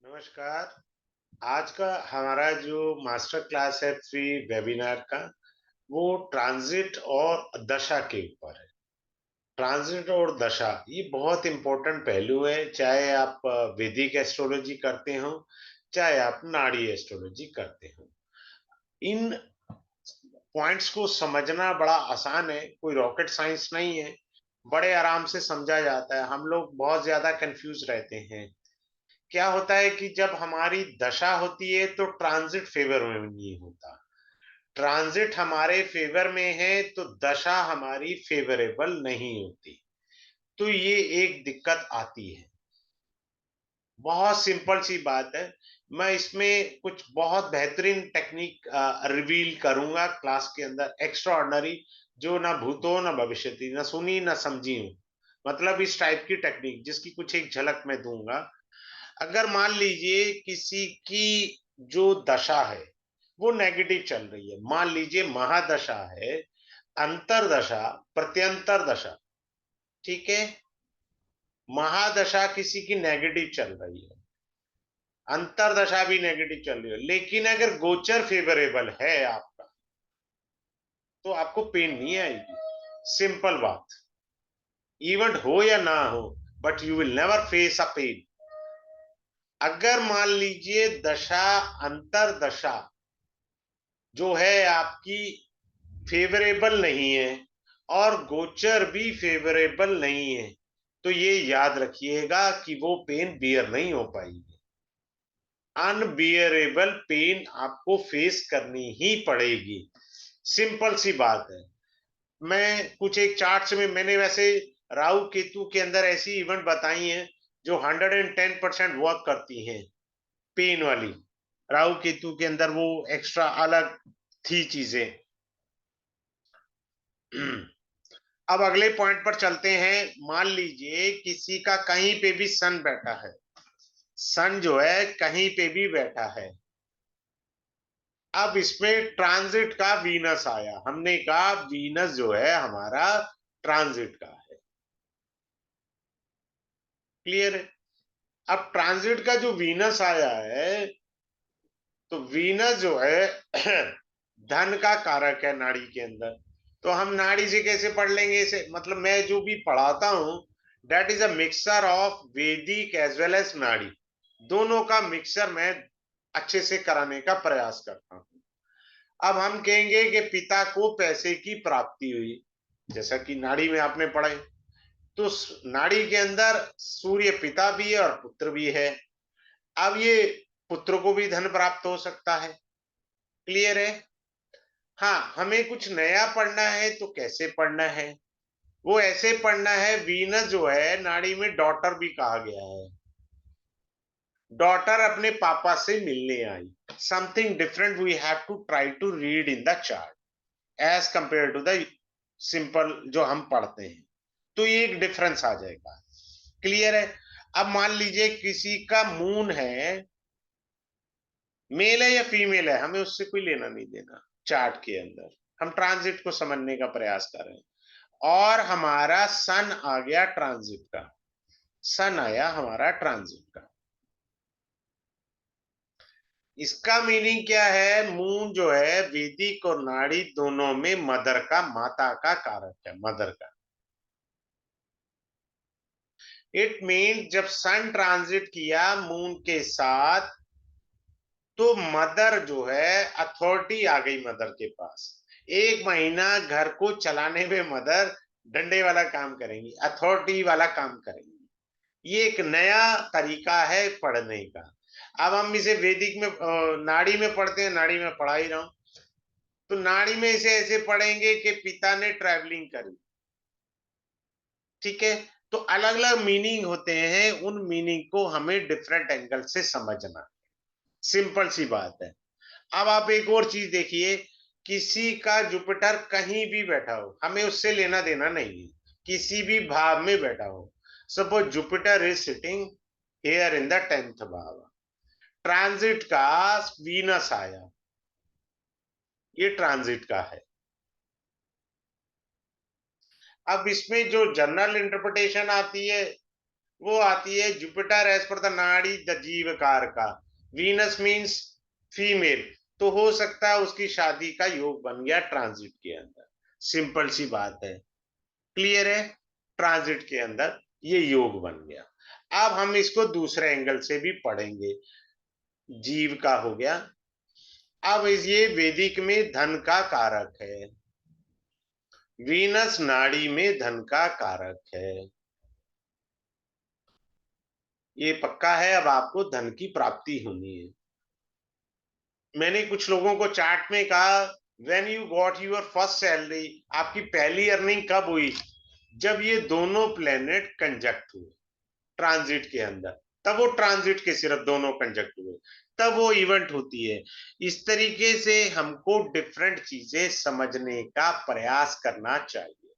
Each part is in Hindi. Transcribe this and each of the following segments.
नमस्कार। आज का हमारा जो मास्टर क्लास है फ्री वेबिनार का, वो ट्रांजिट और दशा के ऊपर है। ट्रांजिट और दशा ये बहुत इंपॉर्टेंट पहलू है, चाहे आप वैदिक एस्ट्रोलॉजी करते हो, चाहे आप नाड़ी एस्ट्रोलॉजी करते हो। इन पॉइंट्स को समझना बड़ा आसान है, कोई रॉकेट साइंस नहीं है, बड़े आराम से समझा जाता है। हम लोग बहुत ज्यादा कंफ्यूज रहते हैं। क्या होता है कि जब हमारी दशा होती है तो ट्रांजिट फेवर में नहीं होता। ट्रांजिट हमारे फेवर में है तो दशा हमारी फेवरेबल नहीं होती। तो ये एक दिक्कत आती है। बहुत सिंपल सी बात है। मैं इसमें कुछ बहुत बेहतरीन टेक्निक रिवील करूंगा क्लास के अंदर, एक्स्ट्रा ऑर्डिनरी, जो ना भूतो ना भविष्यति, ना सुनी ना समझी हूं। मतलब इस टाइप की टेक्निक जिसकी कुछ एक झलक मैं दूंगा। अगर मान लीजिए किसी की जो दशा है वो नेगेटिव चल रही है, मान लीजिए महादशा है, अंतरदशा, प्रत्यंतर दशा, ठीक है। महादशा किसी की नेगेटिव चल रही है, अंतरदशा भी नेगेटिव चल रही है, लेकिन अगर गोचर फेवरेबल है आपका, तो आपको पेन नहीं आएगी। सिंपल बात। इवेंट हो या ना हो, but you will never face a pain. अगर मान लीजिए दशा, अंतरदशा जो है आपकी फेवरेबल नहीं है और गोचर भी फेवरेबल नहीं है, तो ये याद रखिएगा कि वो पेन बियर नहीं हो पाएगी। अनबियरेबल पेन आपको फेस करनी ही पड़ेगी। सिंपल सी बात है। मैं कुछ एक चार्ट्स में मैंने वैसे राहु केतु के अंदर ऐसी इवेंट बताई हैं जो 110% वर्क करती हैं, पेन वाली। राहु केतु के अंदर वो एक्स्ट्रा अलग थी चीजें। अब अगले पॉइंट पर चलते हैं। मान लीजिए किसी का कहीं पे भी सन बैठा है, सन जो है कहीं पे भी बैठा है। अब इसमें ट्रांजिट का वीनस आया, हमने कहा वीनस जो है हमारा ट्रांजिट का है। क्लियर है। अब ट्रांजिट का जो वीनस आया है, तो वीनस जो है धन का कारक है नाड़ी के अंदर। तो हम नाड़ी से कैसे पढ़ लेंगे इसे? मतलब मैं जो भी पढ़ाता हूं, that is a mixture of वैदिक एज वेल एज नाड़ी। दोनों का मिक्सचर मैं अच्छे से कराने का प्रयास करता हूं। अब हम कहेंगे कि पिता को पैसे की प्राप्ति हुई, जैसा कि नाड़ी में आपने पढ़े। तो नाड़ी के अंदर सूर्य पिता भी है और पुत्र भी है। अब ये पुत्र को भी धन प्राप्त हो सकता है। क्लियर है। हाँ, हमें कुछ नया पढ़ना है तो कैसे पढ़ना है? वो ऐसे पढ़ना है, वीनस जो है नाड़ी में डॉटर भी कहा गया है। डॉटर अपने पापा से मिलने आई। Something different we have to try to read in the chart as compare to the simple जो हम पढ़ते हैं। तो ये एक डिफरेंस आ जाएगा। क्लियर है। अब मान लीजिए किसी का मून है, मेल है या फीमेल है, हमें उससे कोई लेना नहीं देना। चार्ट के अंदर हम ट्रांजिट को समझने का प्रयास कर रहे हैं, और हमारा सन आ गया ट्रांजिट का। सन आया हमारा ट्रांजिट का। इसका मीनिंग क्या है? मून जो है वैदिक और नाड़ी दोनों में मदर का, माता का कारक है, मदर का। इट मीन जब सन ट्रांजिट किया मून के साथ, तो मदर जो है अथॉरिटी आ गई मदर के पास। एक महीना घर को चलाने में मदर डंडे वाला काम करेंगी, अथॉरिटी वाला काम करेंगी। ये एक नया तरीका है पढ़ने का। अब हम इसे वैदिक में नाड़ी में पढ़ते हैं, नाड़ी में पढ़ा ही रहा हूं। तो नाड़ी में इसे ऐसे पढ़ेंगे कि पिता ने ट्रैवलिंग करी। ठीक है। तो अलग अलग मीनिंग होते हैं, उन मीनिंग को हमें डिफरेंट एंगल से समझना। सिंपल सी बात है। अब आप एक और चीज देखिए। किसी का जुपिटर कहीं भी बैठा हो, हमें उससे लेना देना नहीं है। किसी भी भाव में बैठा हो, suppose Jupiter is sitting here in the 10th भाव, ट्रांजिट का वीनस आया, ये ट्रांजिट का है। अब इसमें जो जनरल इंटरप्रिटेशन आती है, वो आती है जुपिटर एज पर द नाड़ी द जीवकार का, वीनस मीन्स फीमेल, तो हो सकता है उसकी शादी का योग बन गया ट्रांजिट के अंदर। सिंपल सी बात है, क्लियर है, ट्रांजिट के अंदर ये योग बन गया। अब हम इसको दूसरे एंगल से भी पढ़ेंगे। जीव का हो गया। अब ये वैदिक में धन का कारक है, वीनस नाड़ी में धन का कारक है, ये पक्का है। अब आपको धन की प्राप्ति होनी है। मैंने कुछ लोगों को चार्ट में कहा, when you got your first salary, आपकी पहली अर्निंग कब हुई? जब ये दोनों प्लेनेट कंजक्ट हुए ट्रांजिट के अंदर, तब वो ट्रांजिट के सिर्फ दोनों कंजक्ट हुए, तब वो इवेंट होती है। इस तरीके से हमको डिफरेंट चीजें समझने का प्रयास करना चाहिए।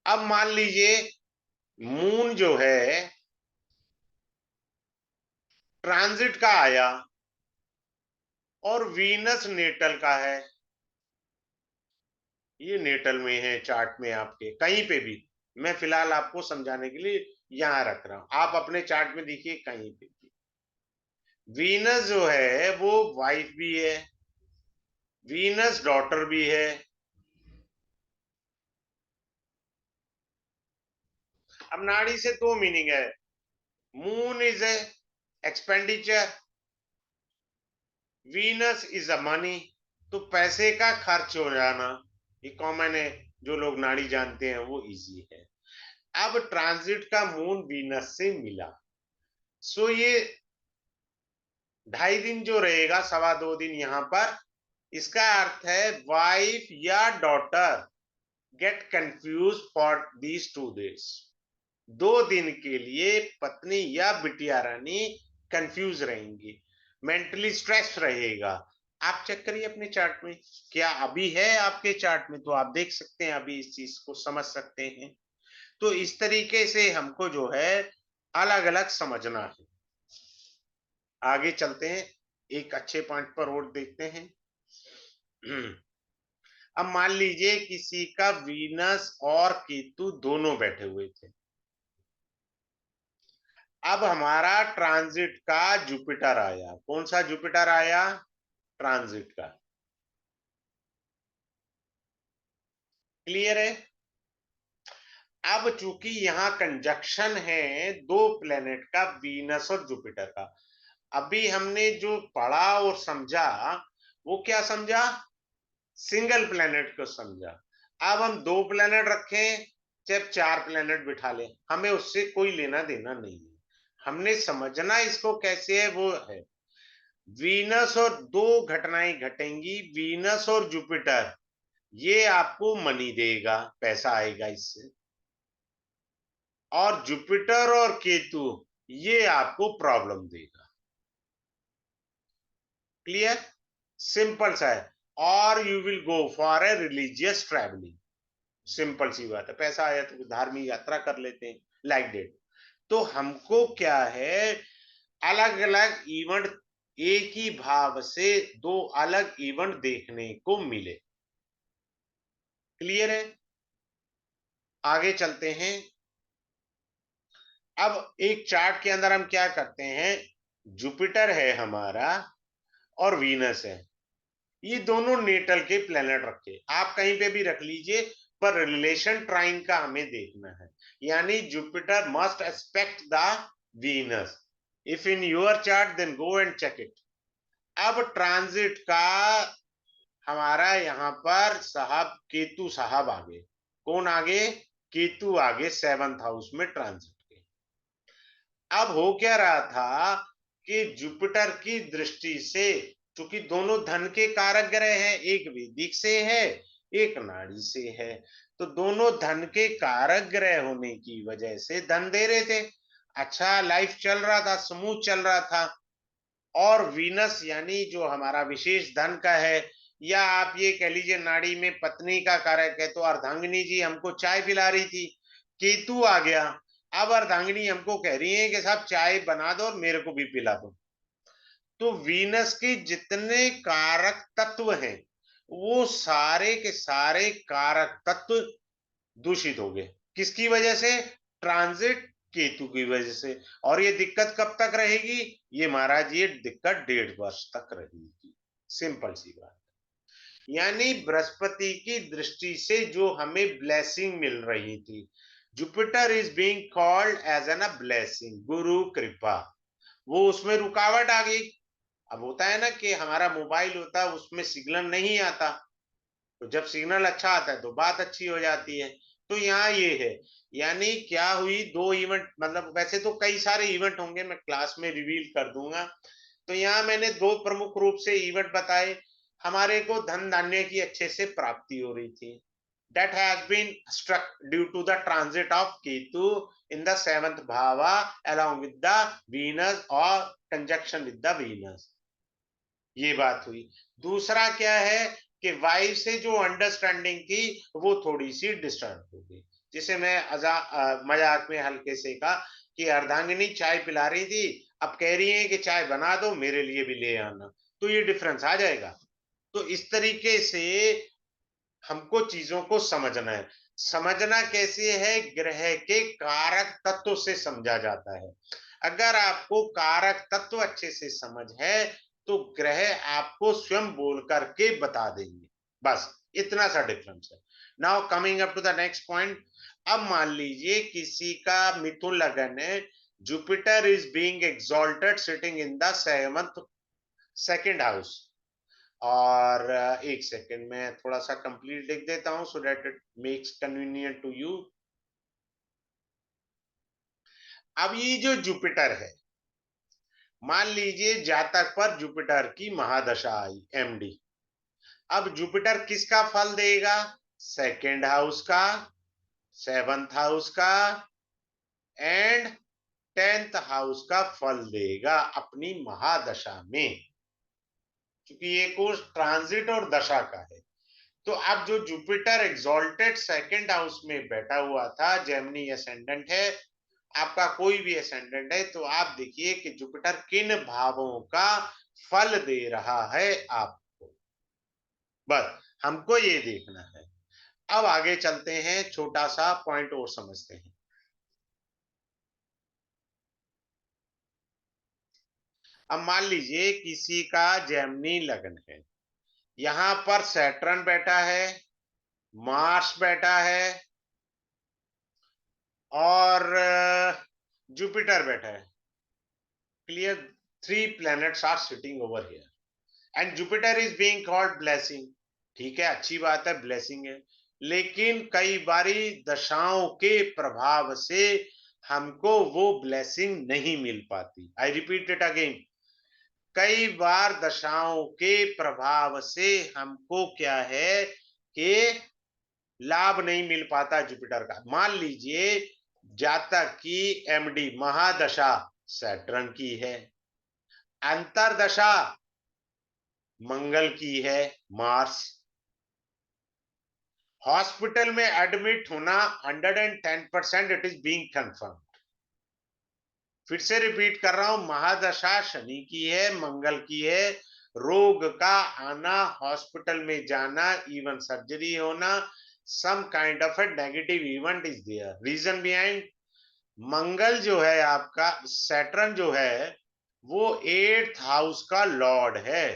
अब मान लीजिए मून जो है ट्रांजिट का आया और वीनस नेटल का है, ये नेटल में है चार्ट में आपके कहीं पे भी, मैं फिलहाल आपको समझाने के लिए यहां रख रहा हूं, आप अपने चार्ट में देखिए कहीं पे भी। वीनस जो है वो वाइफ भी है, वीनस डॉटर भी है। अब नाड़ी से दो मीनिंग है, moon is a expenditure, Venus is a money, तो पैसे का खर्च हो जाना, ये कॉमन है, जो लोग नाड़ी जानते हैं वो इजी है। अब ट्रांजिट का मून वीनस से मिला, सो ये 2.5 दिन जो रहेगा, 2.25 दिन यहाँ पर, इसका अर्थ है वाइफ या daughter get confuse for these 2 days, 2 दिन के लिए पत्नी या बिटिया रानी कंफ्यूज रहेंगी, मेंटली स्ट्रेस रहेगा। आप चेक करिए अपने चार्ट में, क्या अभी है आपके चार्ट में? तो आप देख सकते हैं, अभी इस चीज को समझ सकते हैं। तो इस तरीके से हमको जो है अलग अलग समझना है। आगे चलते हैं, एक अच्छे पॉइंट पर और देखते हैं। अब मान लीजिए किसी का वीनस और केतु दोनों बैठे हुए थे। अब हमारा ट्रांजिट का जुपिटर आया, कौन सा जुपिटर आया? ट्रांजिट का, क्लियर है। अब चूंकि यहाँ कंजक्शन है दो प्लेनेट का, वीनस और जुपिटर का, अभी हमने जो पढ़ा और समझा वो क्या समझा? सिंगल प्लेनेट को समझा। अब हम दो प्लेनेट रखें चाहे 4 प्लेनेट बिठा लें, हमें उससे कोई लेना देना नहीं है। हमने समझना इसको कैसे है वो है, वीनस और दो घटनाएं घटेंगी, वीनस और जुपिटर, ये आपको मनी देगा, पैसा आएगा इससे, और जुपिटर और केतु ये आपको प्रॉब्लम देगा। क्लियर, सिंपल सा है। और you will go for a religious travelling, simple सी बात है, पैसा आया तो धार्मिक यात्रा कर लेते हैं, लाइक डेट। तो हमको क्या है, अलग अलग इवेंट, एक ही भाव से दो अलग इवेंट देखने को मिले। क्लियर है, आगे चलते हैं। अब एक चार्ट के अंदर हम क्या करते हैं, जुपिटर है हमारा और वीनस है, ये दोनों नेटल के प्लेनेट रखे, आप कहीं पे भी रख लीजिए, पर रिलेशन ट्राइन का हमें देखना है, यानी Jupiter must aspect the Venus, if in your chart then go and check it. अब ट्रांजिट का हमारा यहाँ पर साहब केतु साहब आगे, कौन आगे? केतु आगे 7th हाउस में ट्रांजिट के। अब हो क्या रहा था कि जुपिटर की दृष्टि से, क्योंकि दोनों धन के कारक ग्रह हैं, एक वैदिक से है एक नाड़ी से है, तो दोनों धन के कारक ग्रह होने की वजह से धन दे रहे थे, अच्छा लाइफ चल रहा था, स्मूथ चल रहा था। और वीनस यानी जो हमारा विशेष धन का है, या आप ये कह लीजिए नाड़ी में पत्नी का कारक है, तो अर्धांगिनी जी हमको चाय पिला रही थी, केतु आ गया, अब अर्धांगिनी हमको कह रही है कि साहब चाय बना दो और मेरे को भी पिला दो। तो वीनस के जितने कारक तत्व हैं वो सारे के सारे कारक तत्व दूषित हो गए, किसकी वजह से? ट्रांजिट केतु की वजह से। और ये दिक्कत कब तक रहेगी? ये महाराज ये दिक्कत 1.5 वर्ष तक रहेगी। सिंपल सी बात। यानी बृहस्पति की दृष्टि से जो हमें ब्लेसिंग मिल रही थी, Jupiter is being called as an a blessing, गुरु कृपा, वो उसमें रुकावट आ गई। अब होता है ना कि हमारा मोबाइल होता है उसमें सिग्नल नहीं आता, तो जब सिग्नल अच्छा आता है तो बात अच्छी हो जाती है। तो यहाँ ये है, यानी क्या हुई, दो इवेंट, मतलब वैसे तो कई सारे इवेंट होंगे, मैं क्लास में रिवील कर दूंगा। तो यहाँ मैंने दो प्रमुख रूप से इवेंट बताए। हमारे को धन धान्य की अच्छे से प्राप्ति हो रही थी, that has been struck due to the transit of Ketu in the 7th bhava along with the Venus or conjunction with the Venus। ये बात हुई। दूसरा क्या है कि वाइफ से जो अंडरस्टैंडिंग थी वो थोड़ी सी डिस्टर्ब हो गई, जिसे मैं मजाक में हल्के से कहा कि अर्धांगिनी चाय पिला रही थी, अब कह रही है कि चाय बना दो मेरे लिए भी ले आना, तो ये डिफरेंस आ जाएगा। तो इस तरीके से हमको चीजों को समझना है। समझना कैसे है? ग्रह के कारक तत्व से समझा जाता है। अगर आपको कारक तत्व अच्छे से समझ है तो ग्रह आपको स्वयं बोल करके बता देंगे, बस इतना सा डिफरेंस है। Now coming up to the next point. अब मान लीजिए किसी का मिथुन लगन है, Jupiter is being exalted sitting in the 7th second house. और एक सेकंड में थोड़ा सा कंप्लीट लिख देता हूं so that it makes convenient to you. अब ये जो जुपिटर है, मान लीजिए जातक पर जुपिटर की महादशा आई, एमडी। अब जुपिटर किसका फल देगा? सेकंड हाउस का, 7th हाउस का एंड 10th हाउस का फल देगा अपनी महादशा में, क्योंकि ये कोर्स ट्रांजिट और दशा का है। तो अब जो जुपिटर एग्जॉल्टेड सेकंड हाउस में बैठा हुआ था, जेमिनी असेंडेंट है, आपका कोई भी असेंडेंट है, तो आप देखिए कि जुपिटर किन भावों का फल दे रहा है आपको, बस हमको ये देखना है। अब आगे चलते हैं, छोटा सा पॉइंट और समझते हैं। अब मान लीजिए किसी का जेमिनी लग्न है, यहां पर सैटर्न बैठा है, मार्स बैठा है और जुपिटर बैठा है। Clear? Three planets are sitting over here and Jupiter is being called blessing. ठीक है, अच्छी बात है, ब्लेसिंग है। लेकिन कई बारी दशाओं के प्रभाव से हमको वो ब्लेसिंग नहीं मिल पाती। आई रिपीट इट अगेन, कई बार दशाओं के प्रभाव से हमको क्या है कि लाभ नहीं मिल पाता जुपिटर का। मान लीजिए जातक की एमडी महादशा सैटर्न की है, अंतरदशा मंगल की है, मार्स, हॉस्पिटल में एडमिट होना 110% इट इज बीइंग कंफर्म। फिर से रिपीट कर रहा हूं, महादशा शनि की है, मंगल की है, रोग का आना, हॉस्पिटल में जाना, इवन सर्जरी होना, some kind of a negative event is there. Reason behind, Mangal जो है आपका, सैटर्न जो है वो 8th हाउस का लॉर्ड है।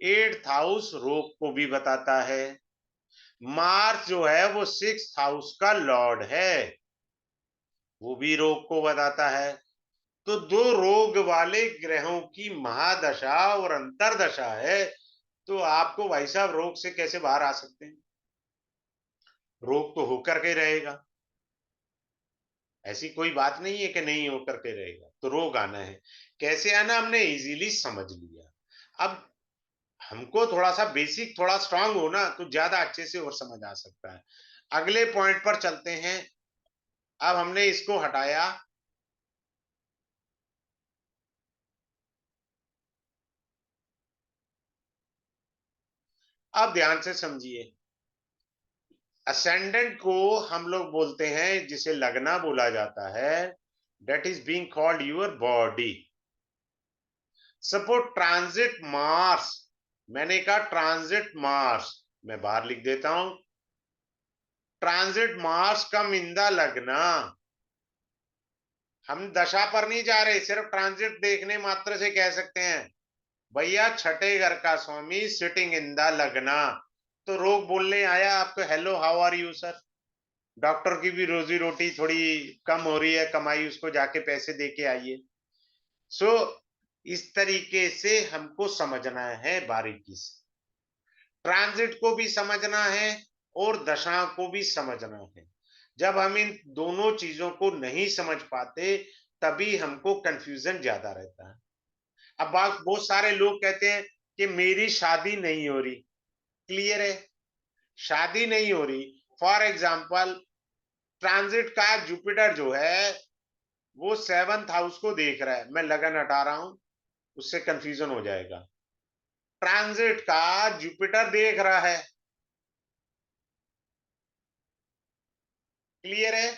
8th हाउस रोग को भी बताता है। मार्स जो है वो 6th हाउस का लॉर्ड है, वो भी रोग को बताता है। तो दो रोग वाले ग्रहों की महादशा और अंतरदशा है, तो आपको भाई साहब रोग से कैसे बाहर आ सकते हैं? रोग तो होकर के रहेगा, ऐसी कोई बात नहीं है कि नहीं होकर के रहेगा, तो रोग आना है। कैसे आना हमने इजीली समझ लिया। अब हमको थोड़ा सा बेसिक थोड़ा स्ट्रांग हो ना तो ज्यादा अच्छे से और समझ आ सकता है। अगले पॉइंट पर चलते हैं। अब हमने इसको हटाया। अब ध्यान से समझिए, असेंडेंट को हम लोग बोलते हैं, जिसे लगना बोला जाता है, that is being called your body। Suppose transit Mars, मैंने कहा ट्रांजिट मार्स, मैं बाहर लिख देता हूं, transit Mars come in the लग्ना। हम दशा पर नहीं जा रहे, सिर्फ ट्रांजिट देखने मात्र से कह सकते हैं भैया छठे घर का स्वामी सिटिंग इन द लग्ना। तो रोग बोलने आया आपको, hello how are you sir. Doctor की भी रोजी रोटी थोड़ी कम हो रही है, कमाई उसको जाके पैसे दे के आइए। सो इस तरीके से हमको समझना है बारीकी से, ट्रांजिट को भी समझना है और दशा को भी समझना है। जब हम इन दोनों चीजों को नहीं समझ पाते तभी हमको कंफ्यूजन ज्यादा रहता है। अब बात, बहुत सारे लोग कहते हैं कि मेरी शादी नहीं हो रही। क्लियर है, शादी नहीं हो रही। फॉर एग्जाम्पल ट्रांजिट का जुपिटर जो है वो 7th हाउस को देख रहा है, मैं लगन हटा रहा हूं, उससे कंफ्यूजन हो जाएगा। ट्रांजिट का जुपिटर देख रहा है। क्लियर है।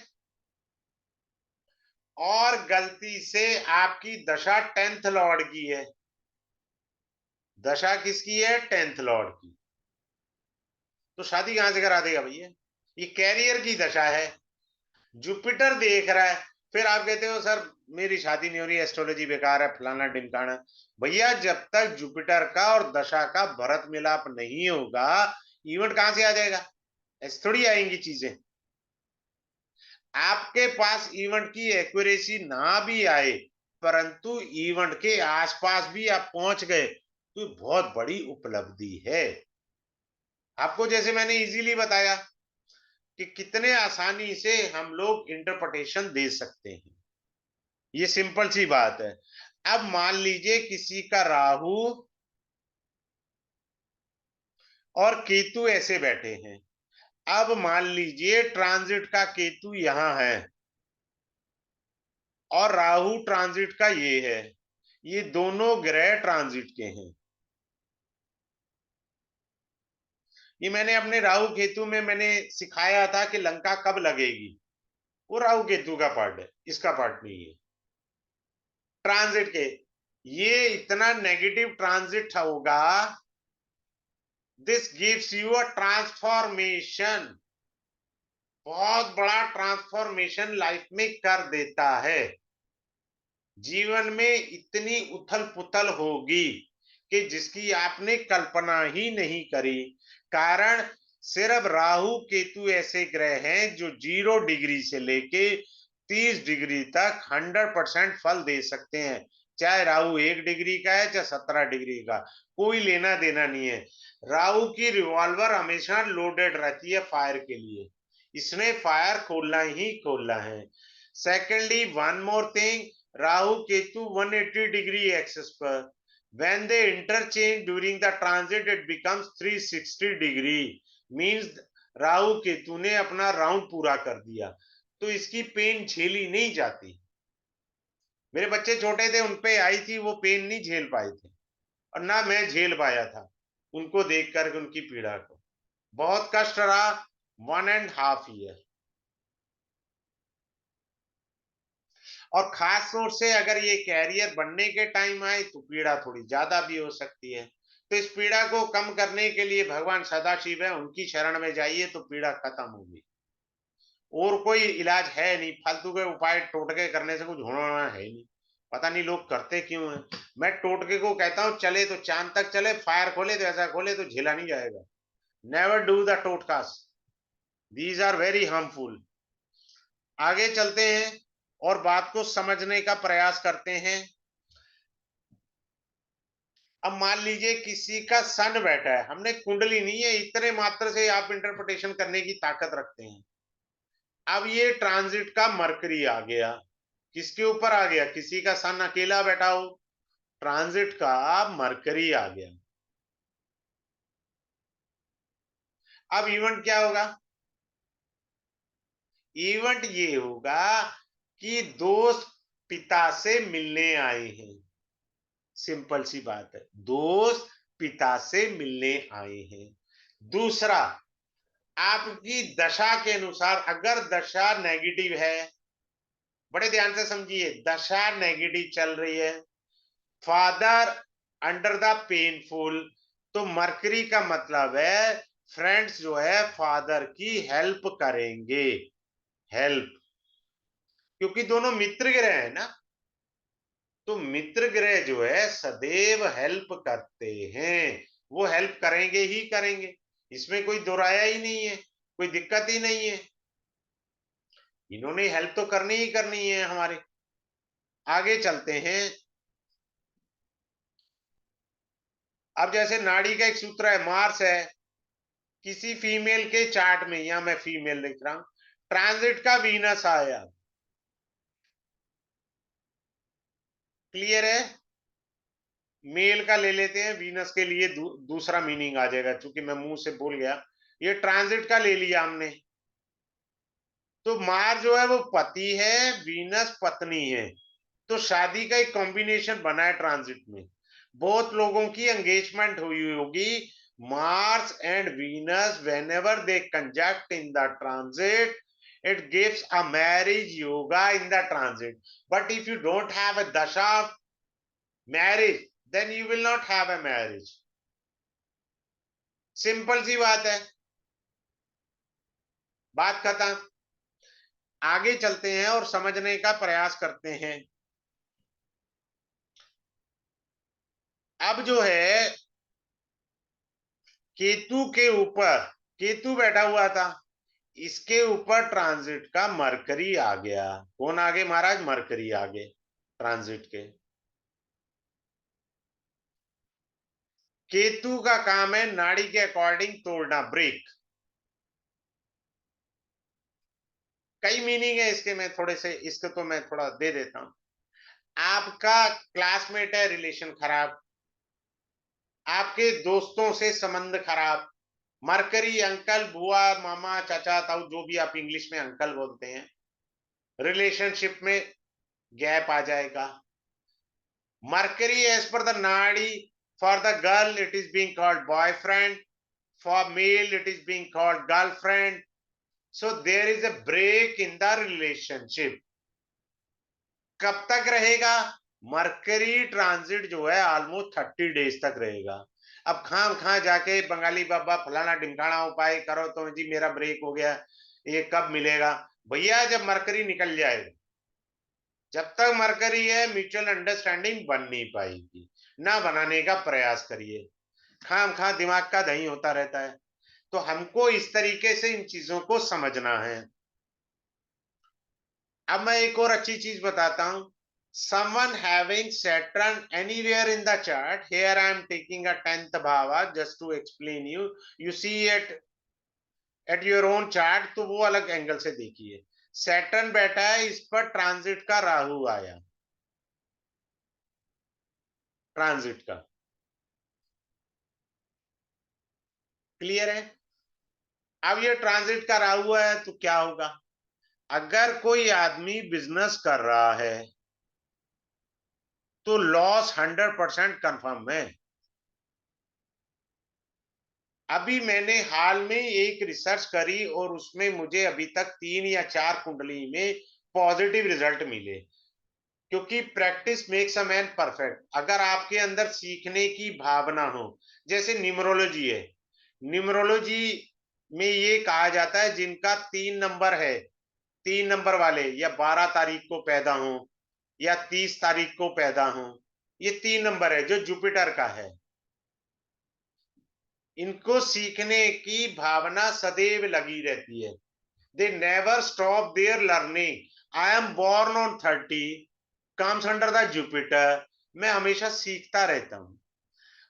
और गलती से आपकी दशा 10th लॉर्ड की है। दशा किसकी है? 10th लॉर्ड की। तो शादी कहां से करा देगा भैया? ये कैरियर की दशा है, जुपिटर देख रहा है। फिर आप कहते हो सर मेरी शादी नहीं हो रही, एस्ट्रोलॉजी बेकार है, फलाना ढिमकाना। भैया जब तक जुपिटर का और दशा का भरत मिलाप नहीं होगा, इवेंट कहां से आ जाएगा? ऐसी थोड़ी आएंगी चीजें। आपके पास इवेंट की एक्यूरेसी ना भी आए, परंतु इवेंट के आसपास भी आप पहुंच गए तो बहुत बड़ी उपलब्धि है। आपको जैसे मैंने इजीली बताया कि कितने आसानी से हम लोग इंटरप्रिटेशन दे सकते हैं, ये सिंपल सी बात है। अब मान लीजिए किसी का राहु और केतु ऐसे बैठे हैं। अब मान लीजिए ट्रांजिट का केतु यहां है और राहु ट्रांजिट का ये है, ये दोनों ग्रह ट्रांजिट के हैं। ये मैंने अपने राहु केतु में मैंने सिखाया था कि लंका कब लगेगी, वो राहु केतु का पार्ट है, इसका पार्ट नहीं है। ट्रांजिट के ये इतना नेगेटिव ट्रांजिट होगा, this gives you a transformation, बहुत बड़ा ट्रांसफॉर्मेशन लाइफ में कर देता है। जीवन में इतनी उथल पुथल होगी कि जिसकी आपने कल्पना ही नहीं करी। कारण सिर्फ राहु केतु ऐसे ग्रह हैं जो 0 डिग्री से लेके 30 डिग्री तक 100% फल दे सकते हैं। चाहे राहु 1 डिग्री का है चाहे 17 डिग्री का, कोई लेना देना नहीं है। राहु की रिवॉल्वर हमेशा लोडेड रहती है फायर के लिए, इसने फायर खोलना ही खोलना है। Secondly one more thing, Rahu Ketu 180 degree axis पर, when they interchange during the transit it becomes 360 degree, means Rahu Ketu ने अपना राउंड पूरा कर दिया, तो इसकी पेन झेली नहीं जाती। मेरे बच्चे छोटे थे, उनपे आई थी, वो पेन नहीं झेल पाए थे और ना मैं झेल पाया था उनको देख करके उनकी पीड़ा को। बहुत कष्ट रहा 1.5 ईयर। और खास तौर से अगर ये कैरियर बनने के टाइम आए तो पीड़ा थोड़ी ज्यादा भी हो सकती है। तो इस पीड़ा को कम करने के लिए भगवान सदाशिव है, उनकी शरण में जाइए तो पीड़ा खत्म होगी। और कोई इलाज है नहीं, फालतू के उपाय टोटके करने से कुछ होना है नहीं। पता नहीं लोग करते क्यों हैं। मैं टोटके को कहता हूँ चले तो चांद तक चले, फायर खोले तो ऐसा खोले तो झेला नहीं जाएगा। Never do the totkas, these are very harmful. आगे चलते हैं और बात को समझने का प्रयास करते हैं। अब मान लीजिए किसी का सन बैठा है, हमने कुंडली नहीं है, इतने मात्र से आप इंटरप्रिटेशन करने की ताकत रखते हैं। अब ये ट्रांजिट का मरकरी आ गया, किसके ऊपर आ गया? किसी का सन अकेला बैठा हो, ट्रांजिट का मरकरी आ गया। अब इवेंट क्या होगा? इवेंट ये होगा कि दोस्त पिता से मिलने आए हैं। सिंपल सी बात है, दोस्त पिता से मिलने आए हैं। दूसरा, आपकी दशा के अनुसार अगर दशा नेगेटिव है, बड़े ध्यान से समझिए, दशा नेगेटिव चल रही है, फादर अंडर द पेनफुल, तो मरकरी का मतलब है फ्रेंड्स जो है फादर की हेल्प करेंगे, हेल्प, क्योंकि दोनों मित्र ग्रह है ना, तो मित्र ग्रह जो है सदैव हेल्प करते हैं, वो हेल्प करेंगे ही करेंगे, इसमें कोई दोराया ही नहीं है, कोई दिक्कत ही नहीं है, इन्होंने हेल्प तो करनी ही करनी है हमारे। आगे चलते हैं। अब जैसे नाड़ी का एक सूत्र है, मार्स है, किसी फीमेल के चार्ट में, या मैं फीमेल लिख रहा हूं, ट्रांजिट का वीनस आया, क्लियर है, मेल का ले लेते हैं, वीनस के लिए दूसरा मीनिंग आ जाएगा, क्योंकि मैं मुंह से बोल गया, ये ट्रांजिट का ले लिया हमने। तो मार जो है वो पति है, वीनस पत्नी है, तो शादी का एक कॉम्बिनेशन बना है ट्रांजिट में, बहुत लोगों की एंगेजमेंट हुई होगी, Mars and Venus whenever they conjunct in the transit, it gives a marriage yoga in the transit, but if you don't have a dasha of marriage, then you will not have a marriage, simple सी बात है, बात खत्म। आगे चलते हैं और समझने का प्रयास करते हैं। अब जो है केतु के ऊपर, केतु बैठा हुआ था, इसके ऊपर ट्रांजिट का मरकरी आ गया, कौन आगे महाराज, मरकरी आगे ट्रांजिट के। केतु का काम है नाड़ी के अकॉर्डिंग तोड़ना, ब्रेक, कई मीनिंग है इसके, मैं थोड़े से इसके तो मैं थोड़ा दे देता हूं। आपका क्लासमेट है, रिलेशन खराब, आपके दोस्तों से संबंध खराब, मरकरी अंकल, बुआ, मामा, चाचा, ताऊ, जो भी आप इंग्लिश में अंकल बोलते हैं, रिलेशनशिप में गैप आ जाएगा। Mercury as per the nadi, for the girl it is being called boyfriend, for male it is being called girlfriend, so there is a break in the relationship. कब तक रहेगा? मरकरी ट्रांजिट जो है ऑलमोस्ट 30 डेज तक रहेगा। अब खाम खा जाके बंगाली बाबा फलाना ढिमकाना उपाय करो तो जी मेरा ब्रेक हो गया, ये कब मिलेगा? भैया जब मरकरी निकल जाएगा, जब तक मरकरी है म्यूचुअल अंडरस्टैंडिंग बन नहीं पाएगी, ना बनाने का प्रयास करिए, खाम खा दिमाग का दही होता रहता है। तो हमको इस तरीके से इन चीजों को समझना है। अब मैं एक और अच्छी चीज बताता हूं, someone having Saturn anywhere in the chart, here I am taking a 10th bhava just to explain you see at your own chart, तो वो अलग एंगल से देखिए। सैटर्न बैठा है, इस पर ट्रांजिट का राहु आया, ट्रांजिट का, क्लियर है? अब ये ट्रांजिट का राहु है तो क्या होगा? अगर कोई आदमी बिजनेस कर रहा है तो लॉस 100% कंफर्म है। अभी मैंने हाल में एक रिसर्च करी और उसमें मुझे अभी तक 3 या 4 कुंडली में पॉजिटिव रिजल्ट मिले, क्योंकि practice makes a man perfect. अगर आपके अंदर सीखने की भावना हो, जैसे न्यूमरोलॉजी है, न्यूमरोलॉजी में ये कहा जाता है जिनका 3 नंबर है, 3 नंबर वाले या 12 तारीख को पैदा हो या 30 तारीख को पैदा हो, ये 3 नंबर है जो जुपिटर का है, इनको सीखने की भावना सदैव लगी रहती है, they never stop there learning. I am born on 30 comes under the Jupiter, मैं हमेशा सीखता रहता हूं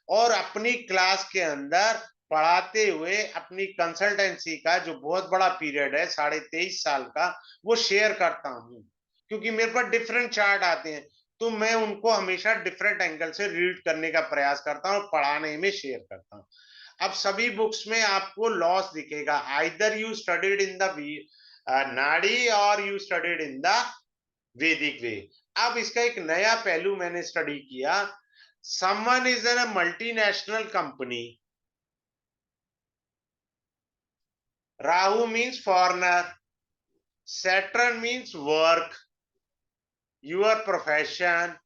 और अपनी क्लास के अंदर पढ़ाते हुए अपनी कंसल्टेंसी का जो बहुत बड़ा पीरियड है 23.5 साल का, वो शेयर करता हूं, क्योंकि मेरे पास डिफरेंट चार्ट आते हैं, तो मैं उनको हमेशा डिफरेंट एंगल से रीड करने का प्रयास करता हूं और पढ़ाने में शेयर करता हूं। अब सभी बुक्स में आपको लॉस दिखेगा, either you studied in the नाड़ी और यू स्टडीड इन द वैदिक वे। अब इसका एक नया पहलू मैंने स्टडी किया, someone is in a multinational company, Rahu means foreigner, Saturn means work, your profession,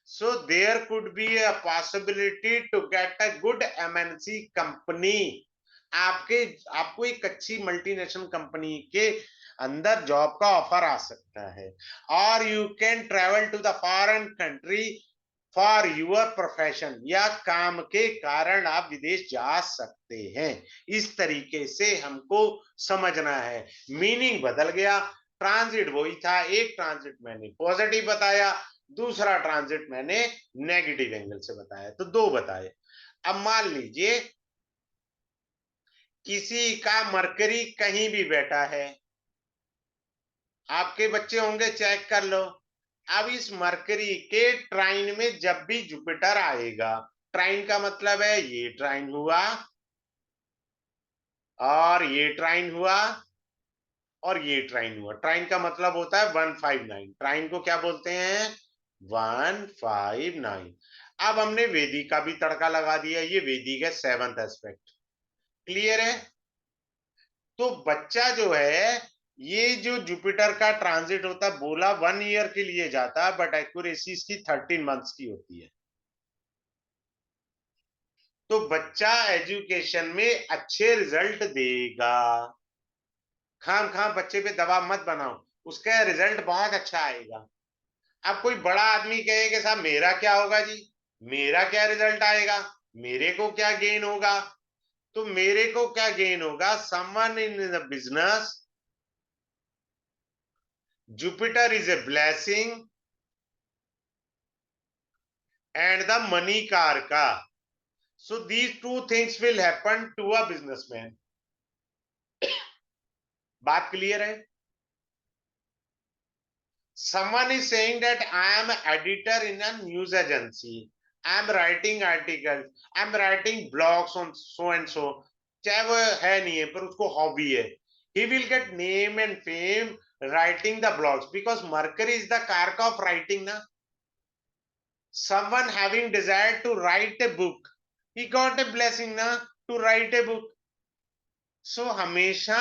so there could be a possibility to get a good MNC company आपको एक अच्छी मल्टीनेशनल कंपनी के अंदर जॉब का ऑफर आ सकता है, और you can travel to the foreign country for your profession, या काम के कारण आप विदेश जा सकते हैं। इस तरीके से हमको समझना है। मीनिंग बदल गया, ट्रांजिट वही था। एक ट्रांजिट मैंने पॉजिटिव बताया, दूसरा ट्रांजिट मैंने नेगेटिव एंगल से बताया, तो दो बताए। अब मान लीजिए किसी का मरकरी कहीं भी बैठा है, आपके बच्चे होंगे, चेक कर लो। अब इस मरकरी के ट्राइन में जब भी जुपिटर आएगा, ट्राइन का मतलब है ये ट्राइन हुआ और ये ट्राइन हुआ और ये ट्राइन हुआ। ट्राइन का मतलब होता है 159। ट्राइन को क्या बोलते हैं? 159। अब हमने वेदी का भी तड़का लगा दिया, ये वेदी का सेवंथ एस्पेक्ट। क्लियर है? तो बच्चा जो है, ये जो जुपिटर का ट्रांजिट होता है, बोला 1 ईयर के लिए जाता है, बट एक्यूरेसी इसकी 13 मंथ्स की होती है। तो बच्चा एजुकेशन में अच्छे रिजल्ट देगा। खाम खाम बच्चे पे दबाव मत बनाओ, उसका रिजल्ट बहुत अच्छा आएगा। अब कोई बड़ा आदमी कहे कि साहब मेरा क्या होगा जी, मेरा क्या रिजल्ट आएगा, मेरे को क्या गेन होगा? तो मेरे को क्या गेन होगा? Someone in the business, Jupiter is a blessing and the money karka. So these two things will happen to a businessman. बात क्लियर है? Someone is saying that I am an editor in a news agency, I am writing articles, I am writing blogs on so and so. चाहे वो है नहीं है पर उसको हॉबी है, he will get name and fame writing the blogs, because Mercury is the karka of writing na. Someone having desire to write a book, he got a blessing na, to write a book. सो हमेशा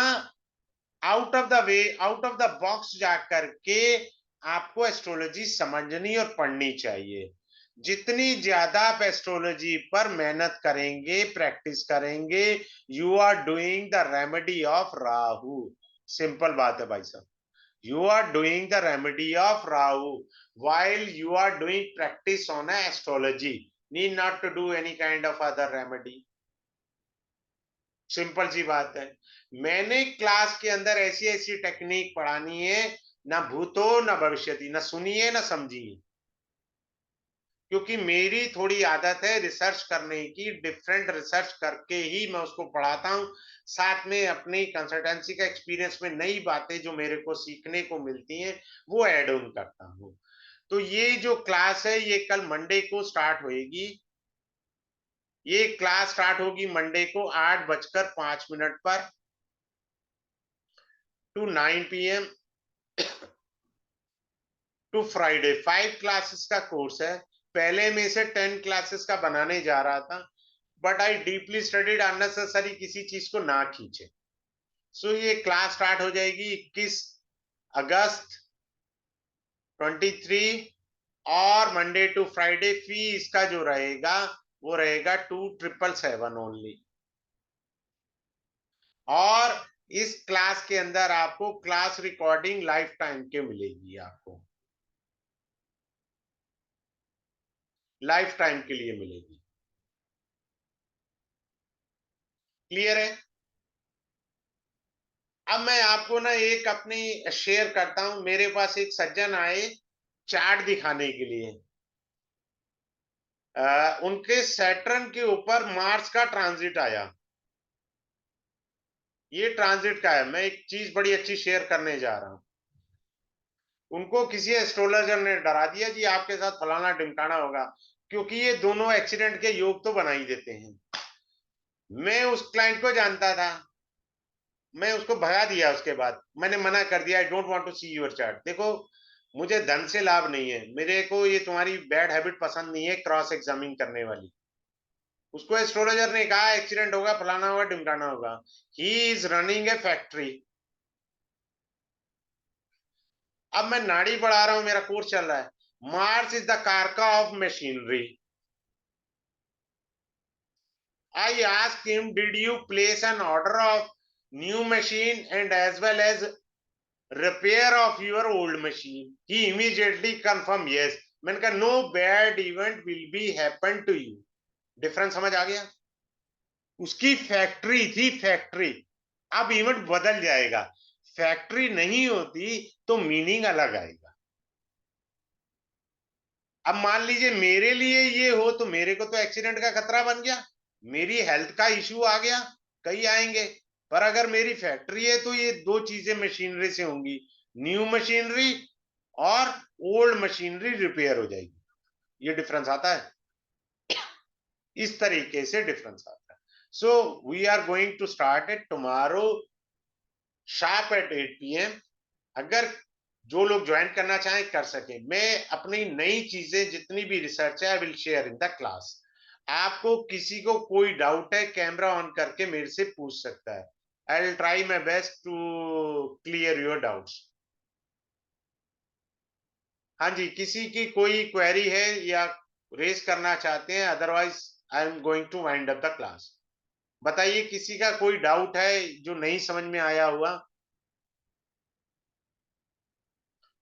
out of the way, out of the box जाकर के आपको एस्ट्रोलॉजी समझनी और पढ़नी चाहिए। जितनी ज्यादा आप एस्ट्रोलॉजी पर मेहनत करेंगे, प्रैक्टिस करेंगे, you are doing the remedy of Rahu. Simple बात है भाई साहब, you are doing the remedy of Rahu while you are doing practice on astrology. Need not to do any kind of other remedy. Simple सी बात है। मैंने क्लास के अंदर ऐसी ऐसी टेक्निक पढ़ानी है, ना भूतो ना भविष्यति, ना सुनिए ना समझिए, क्योंकि मेरी थोड़ी आदत है रिसर्च करने की। डिफरेंट रिसर्च करके ही मैं उसको पढ़ाता हूँ। साथ में अपनी कंसल्टेंसी का एक्सपीरियंस में नई बातें जो मेरे को सीखने को मिलती हैं वो ऐड ऑन करता हूँ। तो ये जो क्लास है ये कल मंडे को स्टार्ट होएगी। ये क्लास स्टार्ट होगी मंडे को 8:05 पर to 9 PM to Friday. 5 classes का कोर्स है। पहले में से 10 क्लासेस का बनाने जा रहा था, but I deeply studied, unnecessary किसी चीज को ना खींचे। सो ये क्लास स्टार्ट हो जाएगी 21 अगस्त 23, और मंडे टू फ्राइडे। फी इसका जो रहेगा वो रहेगा 2777 ओनली। और इस क्लास के अंदर आपको क्लास रिकॉर्डिंग लाइफ टाइम के मिलेगी, आपको लाइफ टाइम के लिए मिलेगी। क्लियर है? अब मैं आपको ना एक अपनी शेयर करता हूं। मेरे पास एक सज्जन आए चार्ट दिखाने के लिए। उनके सैटर्न के ऊपर मार्स का ट्रांजिट आया। ये ट्रांजिट का है। मैं एक चीज बड़ी अच्छी शेयर करने जा रहा हूं। उनको किसी एस्ट्रोलॉजर ने डरा दिया जी आपके साथ फलाना ढिमकाना होगा, क्योंकि ये दोनों एक्सीडेंट के योग तो बना ही देते हैं। मैं उस क्लाइंट को जानता था, मैं उसको भगा दिया। उसके बाद मैंने मना कर दिया, I don't want to see your chart. देखो, मुझे धन से लाभ नहीं है, मेरे को ये तुम्हारी बैड हैबिट पसंद नहीं है, क्रॉस एग्जामिन करने वाली। उसको एस्ट्रोलॉजर ने कहा एक्सीडेंट होगा, फलाना होगा, ढिमकाना होगा। He is running A factory. अब मैं नाड़ी पढ़ा रहा हूं, मेरा कोर्स चल रहा है। मार्स इज द कारका of machinery. I asked him, did you place an order of new machine and as well as repair of your old machine? He immediately confirmed yes. मैंने कहा no bad event will be happen to you. Difference समझ आ गया? उसकी फैक्ट्री थी, फैक्ट्री। अब इवेंट बदल जाएगा। फैक्ट्री नहीं होती तो मीनिंग अलग आएगा। अब मान लीजिए मेरे लिए ये हो तो मेरे को तो एक्सीडेंट का खतरा बन गया, मेरी हेल्थ का इश्यू आ गया, कई आएंगे। पर अगर मेरी फैक्ट्री है तो ये दो चीजें मशीनरी से होंगी, न्यू मशीनरी और ओल्ड मशीनरी रिपेयर हो जाएगी। ये डिफरेंस आता है, इस तरीके से डिफरेंस आता है। So we are going to start it tomorrow sharp at 8 PM। अगर जो लोग ज्वाइन करना चाहें कर सके। मैं अपनी नई चीजें जितनी भी रिसर्च है I will share in the class. आपको किसी को कोई डाउट है कैमरा ऑन करके मेरे से पूछ सकता है। I will try my best to clear your doubts. हाँ जी, किसी की कोई क्वेरी है या रेस करना चाहते हैं, otherwise I am going to wind up the class. बताइए किसी का कोई डाउट है जो नहीं समझ में आया हुआ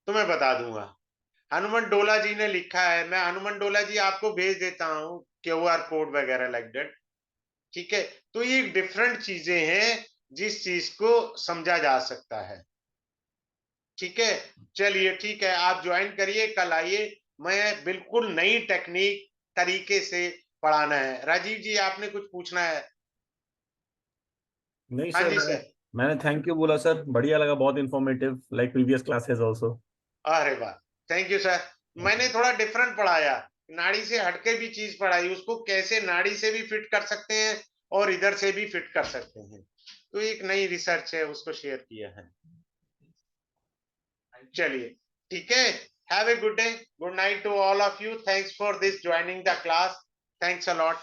तो मैं बता दूंगा। हनुमान डोला जी ने लिखा है, मैं हनुमान डोला जी आपको भेज देता हूँ QR कोड वगैरह लाइक दैट। ठीक है, तो ये डिफरेंट चीजें हैं जिस चीज को समझा जा सकता है। ठीक है, चलिए ठीक है, आप ज्वाइन करिए, कल आइए। मैं बिल्कुल नई टेक्निक तरीके से पढ़ाना है। राजीव जी आपने कुछ पूछना है? नहीं हाँ सर, जी मैंने सर। मैंने थैंक यू बोला सर, बढ़िया लगा, बहुत informative, like previous classes also. अरे वाह, थैंक यू सर। मैंने थोड़ा डिफरेंट पढ़ाया, नाड़ी से हटके भी चीज पढ़ाई, उसको कैसे नाड़ी से भी फिट कर सकते हैं और इधर से भी फिट कर सकते हैं। तो एक नई रिसर्च है, उसको शेयर किया है। चलिए ठीक है, have a good day, good night to all of you, thanks for this joining the class, thanks a lot.